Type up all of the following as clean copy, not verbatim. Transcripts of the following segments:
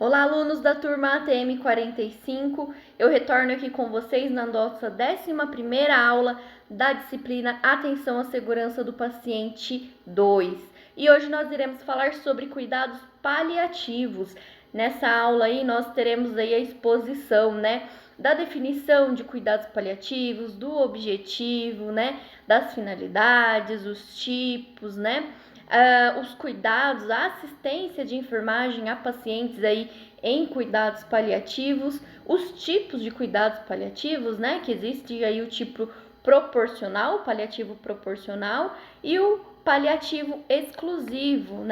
Olá, alunos da turma ATM 45. Eu retorno aqui com vocês na nossa 11ª aula da disciplina Atenção à Segurança do Paciente 2. E hoje nós iremos falar sobre cuidados paliativos. Nessa aula aí nós teremos aí a exposição, da definição de cuidados paliativos, do objetivo, das finalidades, os tipos, os cuidados, a assistência de enfermagem a pacientes aí em cuidados paliativos, os tipos de cuidados paliativos, que existe aí o tipo proporcional, paliativo proporcional e o paliativo exclusivo,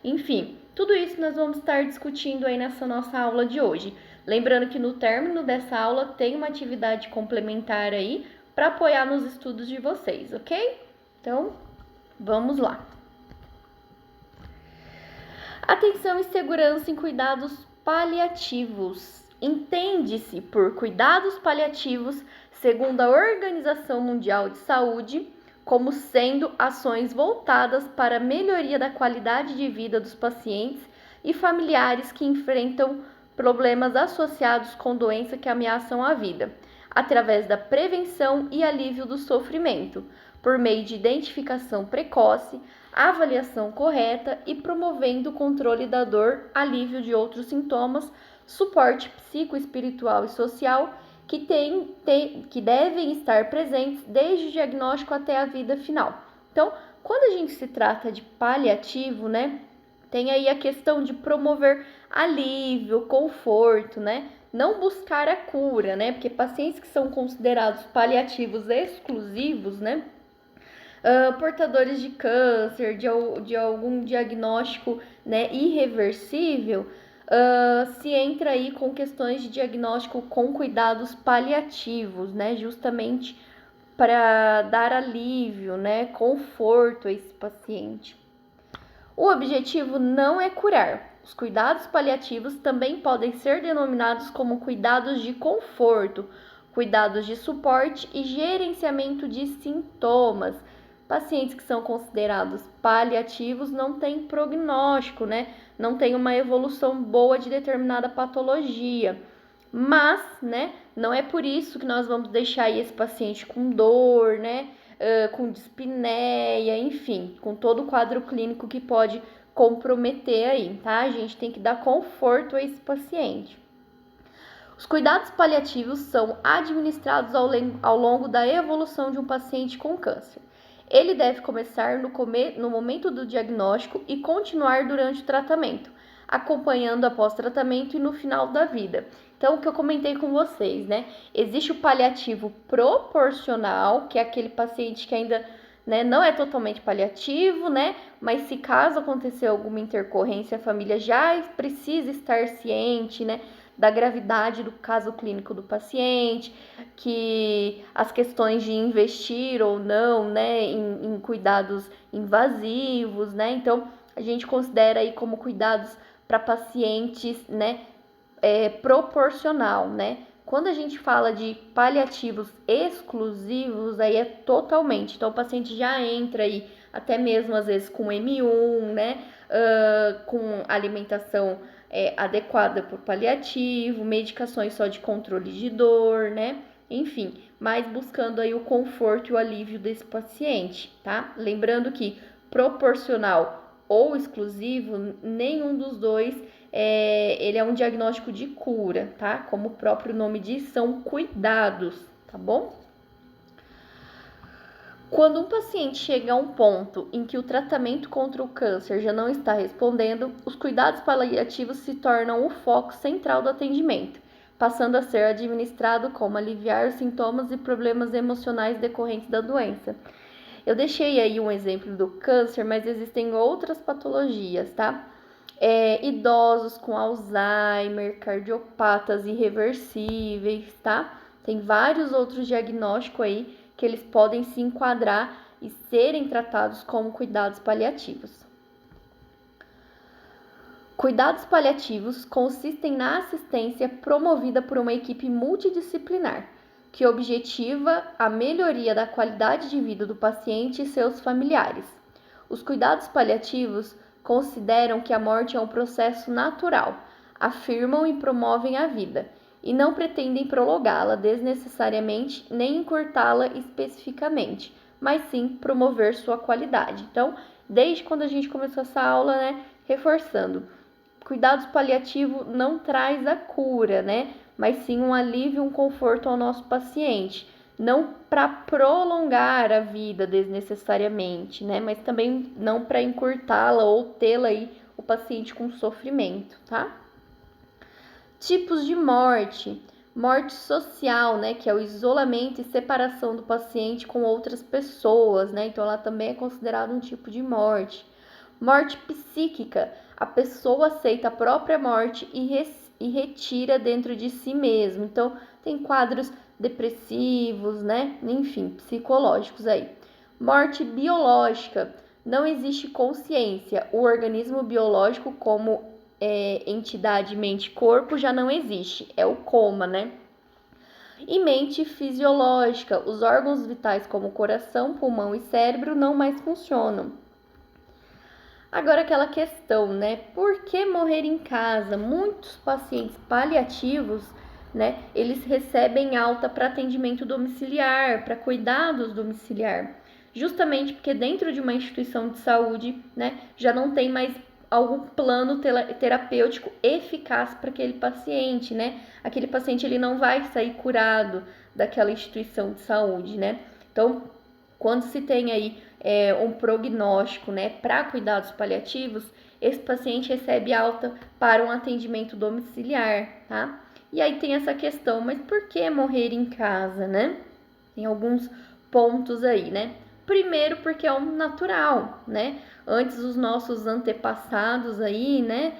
Enfim, tudo isso nós vamos estar discutindo aí nessa nossa aula de hoje. Lembrando que no término dessa aula tem uma atividade complementar aí para apoiar nos estudos de vocês, ok? Então, vamos lá. Atenção e segurança em cuidados paliativos. Entende-se por cuidados paliativos, segundo a Organização Mundial de Saúde, como sendo ações voltadas para a melhoria da qualidade de vida dos pacientes e familiares que enfrentam problemas associados com doença que ameaçam a vida, através da prevenção e alívio do sofrimento, por meio de identificação precoce, avaliação correta e promovendo o controle da dor, alívio de outros sintomas, suporte psicoespiritual e social que devem estar presentes desde o diagnóstico até a vida final. Então, quando a gente se trata de paliativo, tem aí a questão de promover alívio, conforto, não buscar a cura, porque pacientes que são considerados paliativos exclusivos, portadores de câncer, de algum diagnóstico, irreversível, se entra aí com questões de diagnóstico com cuidados paliativos, justamente para dar alívio, conforto a esse paciente. O objetivo não é curar. Os cuidados paliativos também podem ser denominados como cuidados de conforto, cuidados de suporte e gerenciamento de sintomas. Pacientes que são considerados paliativos não têm prognóstico, não tem uma evolução boa de determinada patologia. Mas, não é por isso que nós vamos deixar aí esse paciente com dor, com dispneia, enfim, com todo o quadro clínico que pode comprometer aí, tá? A gente tem que dar conforto a esse paciente. Os cuidados paliativos são administrados ao longo da evolução de um paciente com câncer. Ele deve começar no momento do diagnóstico e continuar durante o tratamento, acompanhando após tratamento e no final da vida. Então, o que eu comentei com vocês, existe o paliativo proporcional, que é aquele paciente que ainda não é totalmente paliativo, mas se caso acontecer alguma intercorrência, a família já precisa estar ciente, da gravidade do caso clínico do paciente, que as questões de investir ou não, em cuidados invasivos, Então, a gente considera aí como cuidados para pacientes, proporcional, Quando a gente fala de paliativos exclusivos, aí é totalmente. Então, o paciente já entra aí, até mesmo às vezes com M1, com alimentação adequada por paliativo, medicações só de controle de dor, Enfim, mas buscando aí o conforto e o alívio desse paciente, tá? Lembrando que proporcional ou exclusivo, nenhum dos dois ele é um diagnóstico de cura, tá? Como o próprio nome diz, são cuidados, tá bom? Quando um paciente chega a um ponto em que o tratamento contra o câncer já não está respondendo, os cuidados paliativos se tornam o foco central do atendimento, passando a ser administrado como aliviar os sintomas e problemas emocionais decorrentes da doença. Eu deixei aí um exemplo do câncer, mas existem outras patologias, tá? Idosos com Alzheimer, cardiopatas irreversíveis, tá? Tem vários outros diagnósticos aí que eles podem se enquadrar e serem tratados como cuidados paliativos. Cuidados paliativos consistem na assistência promovida por uma equipe multidisciplinar, que objetiva a melhoria da qualidade de vida do paciente e seus familiares. Os cuidados paliativos consideram que a morte é um processo natural, afirmam e promovem a vida, e não pretendem prolongá-la desnecessariamente nem encurtá-la especificamente, mas sim promover sua qualidade. Então, desde quando a gente começou essa aula, né, reforçando, cuidados paliativos não traz a cura, né, mas sim um alívio, um conforto ao nosso paciente, não para prolongar a vida desnecessariamente, né, mas também não para encurtá-la ou tê-la aí o paciente com sofrimento, tá? Tipos de morte. Morte social, né, que é o isolamento e separação do paciente com outras pessoas, né? Então ela também é considerada um tipo de morte. Morte psíquica. A pessoa aceita a própria morte e retira dentro de si mesmo. Então tem quadros depressivos, né? Enfim, psicológicos aí. Morte biológica. Não existe consciência. O organismo biológico como entidade mente-corpo já não existe, é o coma, né? E mente fisiológica, os órgãos vitais como coração, pulmão e cérebro não mais funcionam. Agora aquela questão, né? Por que morrer em casa? Muitos pacientes paliativos, né? Eles recebem alta para atendimento domiciliar, para cuidados domiciliar, justamente porque dentro de uma instituição de saúde, né? Já não tem mais algum plano terapêutico eficaz para aquele paciente, né? Aquele paciente ele não vai sair curado daquela instituição de saúde, né? Então, quando se tem aí um prognóstico, né, para cuidados paliativos, esse paciente recebe alta para um atendimento domiciliar, tá? E aí tem essa questão, mas por que morrer em casa, né? Tem alguns pontos aí, né? Primeiro, porque é um natural, né? Antes, os nossos antepassados aí, né?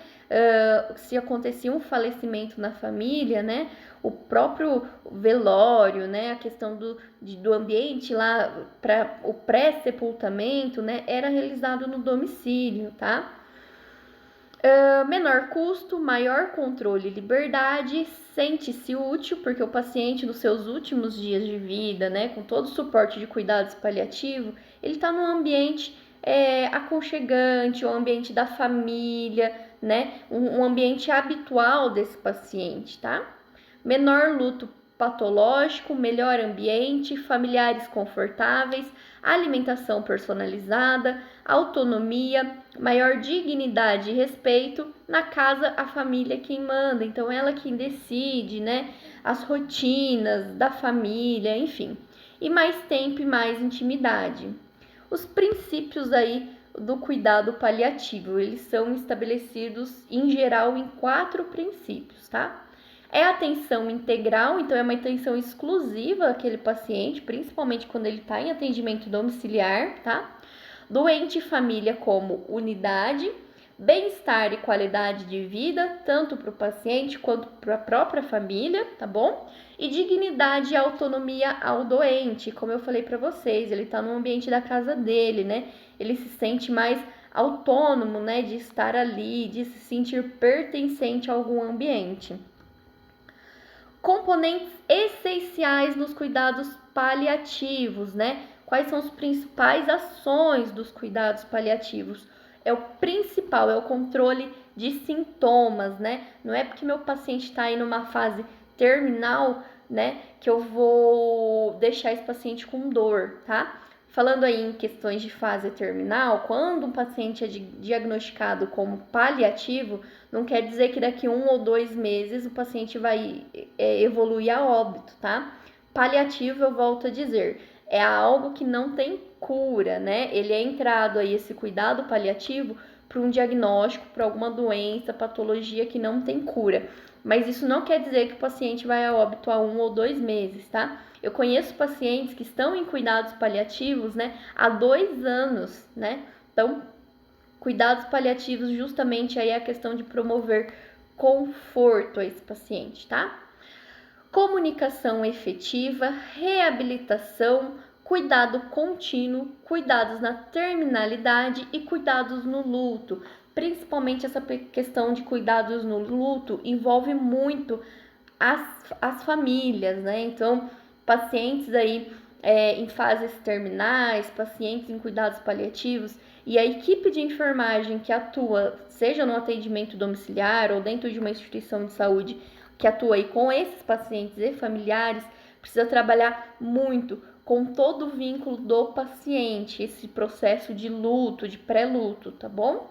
Se acontecia um falecimento na família, né? O próprio velório, né? A questão do ambiente lá para o pré-sepultamento, né? Era realizado no domicílio, tá? Menor custo, maior controle e liberdade, sente-se útil, porque o paciente nos seus últimos dias de vida, né, com todo o suporte de cuidados paliativos, ele está num ambiente aconchegante, um ambiente da família, né, um ambiente habitual desse paciente, tá? Menor luto patológico, melhor ambiente, familiares confortáveis, alimentação personalizada, autonomia, maior dignidade e respeito. Na casa, a família é quem manda, então ela quem decide, né? As rotinas da família, enfim. E mais tempo e mais intimidade. Os princípios aí do cuidado paliativo, eles são estabelecidos em geral em 4 princípios, tá? É atenção integral, então é uma atenção exclusiva àquele paciente, principalmente quando ele está em atendimento domiciliar, tá? Doente e família como unidade, bem-estar e qualidade de vida, tanto para o paciente quanto para a própria família, tá bom? E dignidade e autonomia ao doente, como eu falei para vocês, ele está no ambiente da casa dele, né? Ele se sente mais autônomo, né? De estar ali, de se sentir pertencente a algum ambiente. Componentes essenciais nos cuidados paliativos, né? Quais são as principais ações dos cuidados paliativos? É o principal, é o controle de sintomas, né? Não é porque meu paciente está aí numa fase terminal, né, que eu vou deixar esse paciente com dor, tá? Falando aí em questões de fase terminal, quando um paciente é diagnosticado como paliativo, não quer dizer que daqui 1 ou 2 meses o paciente vai evoluir a óbito, tá? Paliativo, eu volto a dizer, é algo que não tem cura, né? Ele é entrado aí, esse cuidado paliativo, para um diagnóstico, para alguma doença, patologia que não tem cura. Mas isso não quer dizer que o paciente vai a óbito a 1 ou 2 meses, tá? Eu conheço pacientes que estão em cuidados paliativos, né, há 2 anos, né? Então, cuidados paliativos justamente aí é a questão de promover conforto a esse paciente, tá? Comunicação efetiva, reabilitação, cuidado contínuo, cuidados na terminalidade e cuidados no luto. Principalmente essa questão de cuidados no luto envolve muito as famílias, né? Então, pacientes aí em fases terminais, pacientes em cuidados paliativos, E a equipe de enfermagem que atua, seja no atendimento domiciliar ou dentro de uma instituição de saúde, que atua aí com esses pacientes e familiares, precisa trabalhar muito com todo o vínculo do paciente, esse processo de luto, de pré-luto, tá bom?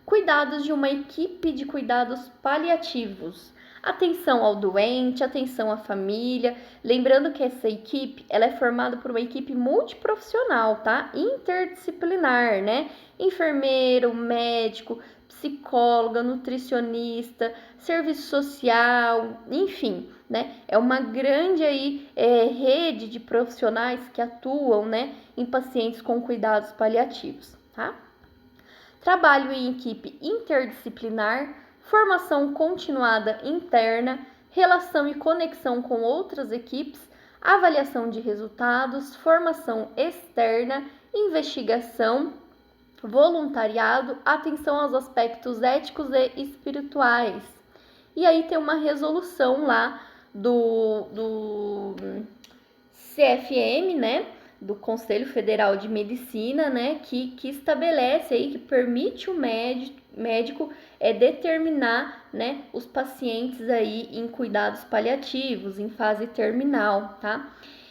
Cuidados de uma equipe de cuidados paliativos. Atenção ao doente, atenção à família. Lembrando que essa equipe, ela é formada por uma equipe multiprofissional, tá? Interdisciplinar, né? Enfermeiro, médico, psicóloga, nutricionista, serviço social, enfim, né? É uma grande aí rede de profissionais que atuam, né, em pacientes com cuidados paliativos, tá? Trabalho em equipe interdisciplinar, formação continuada interna, relação e conexão com outras equipes, avaliação de resultados, formação externa, investigação, voluntariado, atenção aos aspectos éticos e espirituais. E aí tem uma resolução lá do CFM, né? Do Conselho Federal de Medicina, né, que estabelece aí, que permite o médico determinar, né, os pacientes aí em cuidados paliativos, em fase terminal, tá?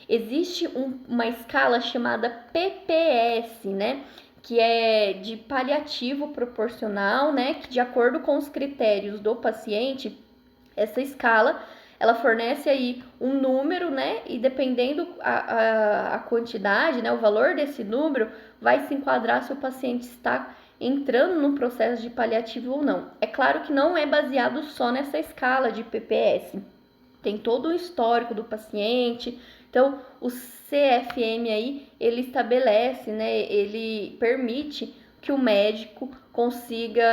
Existe uma escala chamada PPS, né, que é de paliativo proporcional, né, que de acordo com os critérios do paciente, essa escala ela fornece aí um número, né? E dependendo a quantidade, né? O valor desse número vai se enquadrar se o paciente está entrando no processo de paliativo ou não. É claro que não é baseado só nessa escala de PPS. Tem todo o histórico do paciente. Então, o CFM aí, ele estabelece, né? Ele permite que o médico consiga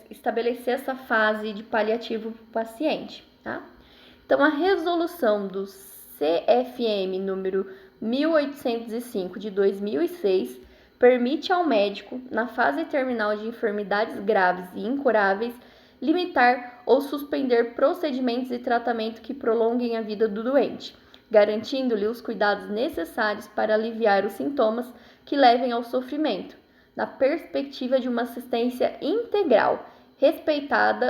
estabelecer essa fase de paliativo para o paciente, tá? Então, a resolução do CFM número 1805 de 2006 permite ao médico, na fase terminal de enfermidades graves e incuráveis, limitar ou suspender procedimentos e tratamento que prolonguem a vida do doente, garantindo-lhe os cuidados necessários para aliviar os sintomas que levem ao sofrimento, na perspectiva de uma assistência integral, respeitando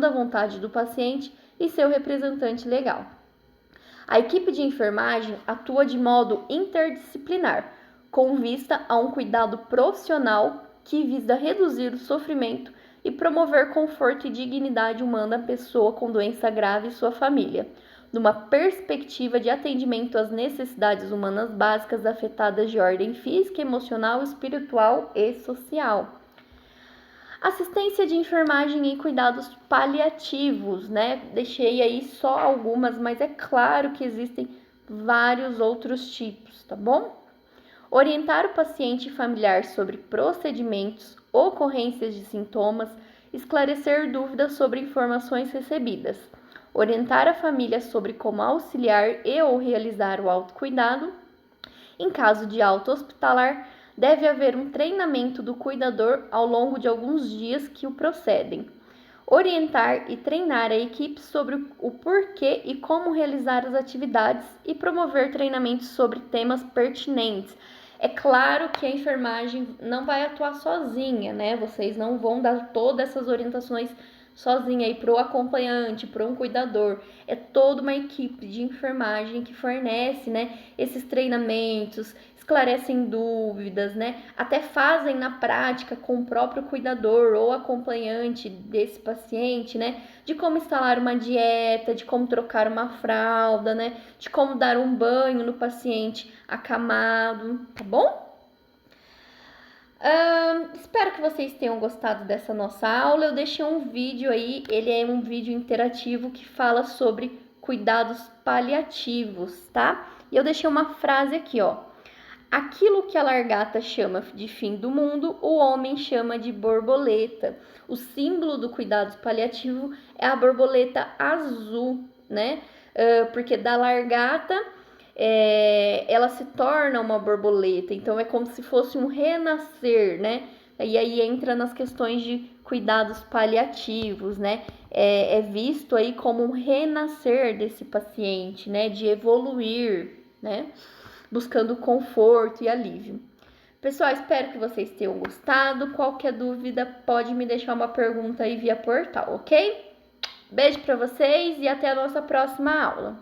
a vontade do paciente e seu representante legal. A equipe de enfermagem atua de modo interdisciplinar, com vista a um cuidado profissional que visa reduzir o sofrimento e promover conforto e dignidade humana à pessoa com doença grave e sua família, numa perspectiva de atendimento às necessidades humanas básicas afetadas de ordem física, emocional, espiritual e social. Assistência de enfermagem e cuidados paliativos, né? Deixei aí só algumas, mas é claro que existem vários outros tipos, tá bom? Orientar o paciente e familiar sobre procedimentos, ocorrências de sintomas, esclarecer dúvidas sobre informações recebidas, orientar a família sobre como auxiliar e ou realizar o autocuidado. Em caso de alta hospitalar, deve haver um treinamento do cuidador ao longo de alguns dias que o procedem. Orientar e treinar a equipe sobre o porquê e como realizar as atividades e promover treinamentos sobre temas pertinentes. É claro que a enfermagem não vai atuar sozinha, né? Vocês não vão dar todas essas orientações sozinha aí para o acompanhante, para um cuidador. É toda uma equipe de enfermagem que fornece, né, esses treinamentos, esclarecem dúvidas, né? Até fazem na prática com o próprio cuidador ou acompanhante desse paciente, né? De como instalar uma dieta, de como trocar uma fralda, né? De como dar um banho no paciente acamado, tá bom? Espero que vocês tenham gostado dessa nossa aula. Eu deixei um vídeo aí, ele é um vídeo interativo que fala sobre cuidados paliativos, tá? E eu deixei uma frase aqui, ó. Aquilo que a largata chama de fim do mundo, o homem chama de borboleta. O símbolo do cuidado paliativo é a borboleta azul, né? Porque da largata ela se torna uma borboleta, então é como se fosse um renascer, né? E aí entra nas questões de cuidados paliativos, né? É visto aí como um renascer desse paciente, né? De evoluir, né? buscando conforto e alívio. Pessoal, espero que vocês tenham gostado. Qualquer dúvida, pode me deixar uma pergunta aí via portal, ok? Beijo para vocês e até a nossa próxima aula.